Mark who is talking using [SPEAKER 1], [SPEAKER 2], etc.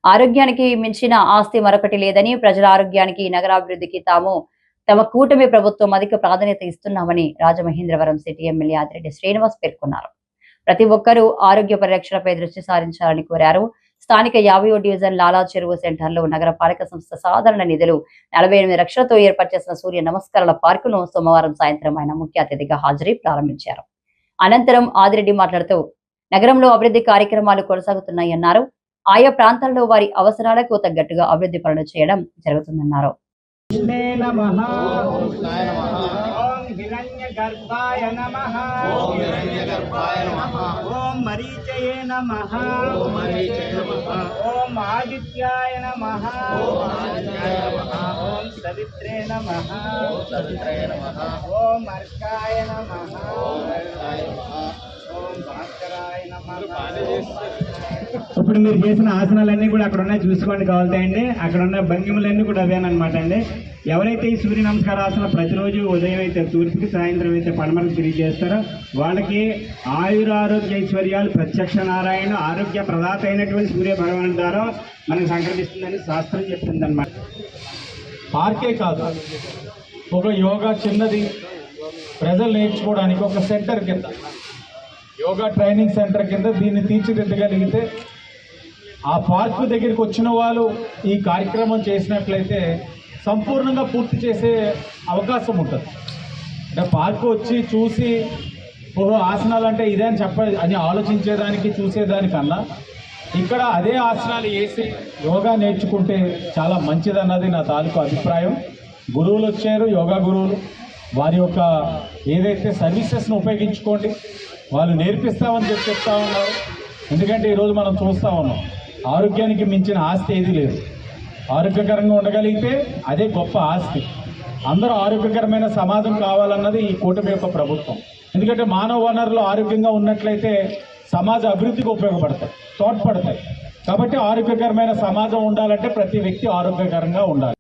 [SPEAKER 1] ఆరోగ్యానికి మించిన ఆస్తి మరొకటి లేదని, ప్రజల ఆరోగ్యానికి, నగరాభివృద్ధికి తమ కూటమి ప్రభుత్వం అధిక ప్రాధాన్యత ఇస్తున్నామని రాజమహేంద్రవరం సిటీ ఎమ్మెల్యే ఆదిరెడ్డి శ్రీనివాస్ పేర్కొన్నారు. ప్రతి ఒక్కరూ ఆరోగ్య పరిరక్షణపై దృష్టి సారించాలని కోరారు. స్థానిక 50వ డివిజన్ లాలా చెరువు సెంటర్లో నగరపాలక సంస్థ సాధారణ నిధులు 48 లక్షలతో ఏర్పాటు చేసిన సూర్య నమస్కారాల పార్కును సోమవారం సాయంత్రం ఆయన ముఖ్య అతిథిగా హాజరై ప్రారంభించారు. అనంతరం ఆదిరెడ్డి మాట్లాడుతూ నగరంలో అభివృద్ధి కార్యక్రమాలు కొనసాగుతున్నాయన్నారు. ఆయా ప్రాంతాల్లో వారి అవసరాలకు తగ్గట్టుగా అభివృద్ధి పనులు చేయడం జరుగుతుందన్నారు.
[SPEAKER 2] हिरण्यगर्भाय नमः ओम हिरण्यगर्भाय नमः ओम मरीचये नमः ओम मरीचये नमः ओम आदित्याय नमः ओम आदित्याय नमः ओम सवित्रे नमः ओम सवित्रे नमः ओम अर्काय नमः ओम अर्काय नमः ओम भास्कराय नमः। ఇప్పుడు మీరు చేసిన ఆసనాలన్నీ కూడా అక్కడ ఉన్నాయి, చూసుకోండి కావాలండి. అక్కడ ఉన్న భంగిమలన్నీ కూడా అవేనమాట అండి. ఎవరైతే ఈ సూర్య నమస్కార ఆసన ప్రతిరోజు ఉదయం అయితే తూర్పుకి, సాయంత్రం అయితే పడమరకు తిరిగి చేస్తారో వాళ్ళకి ఆయురారోగ్య ఐశ్వర్యాలు ప్రత్యక్ష నారాయణ ఆరోగ్య ప్రదాత అయినటువంటి సూర్య భగవాన్ ద్వారా మనకు సంక్రమిస్తుందని శాస్త్రం చెప్తుందన్నమాట.
[SPEAKER 3] పార్కే కాదు, ఒక యోగా చిన్నది ప్రజలు నేర్చుకోవడానికి ఒక సెంటర్ కింద, యోగా ట్రైనింగ్ సెంటర్ కింద దీన్ని తీర్చిదిద్దగలిగితే ఆ పార్కు దగ్గరికి వచ్చిన వాళ్ళు ఈ కార్యక్రమం చేసినట్లయితే సంపూర్ణంగా పూర్తి చేసే అవకాశం ఉంటుంది. అంటే పార్కు వచ్చి చూసి ఓహో ఆసనాలు అంటే ఇదే అని ఆలోచించేదానికి చూసేదానికన్నా ఇక్కడ అదే ఆసనాలు వేసి యోగా నేర్చుకుంటే చాలా మంచిదన్నది నా తాలూకు అభిప్రాయం. గురువులు వచ్చారు, యోగా గురువులు, వారి యొక్క ఏదైతే సర్వీసెస్ను ఉపయోగించుకోండి. వాళ్ళు నేర్పిస్తామని చెప్తా ఉన్నారు. ఎందుకంటే ఈరోజు మనం చూస్తూ ఉన్నాం, ఆరోగ్యానికి మించిన ఆస్తి ఏది లేదు. ఆరోగ్యకరంగా ఉండగలిగితే అదే గొప్ప ఆస్తి. అందరూ ఆరోగ్యకరమైన సమాజం కావాలన్నది ఈ కూటమి యొక్క ప్రభుత్వం. ఎందుకంటే మానవ వనరులు ఆరోగ్యంగా ఉన్నట్లయితే సమాజ అభివృద్ధికి ఉపయోగపడతాయి, తోడ్పడతాయి. కాబట్టి ఆరోగ్యకరమైన సమాజం ఉండాలంటే ప్రతి వ్యక్తి ఆరోగ్యకరంగా ఉండాలి.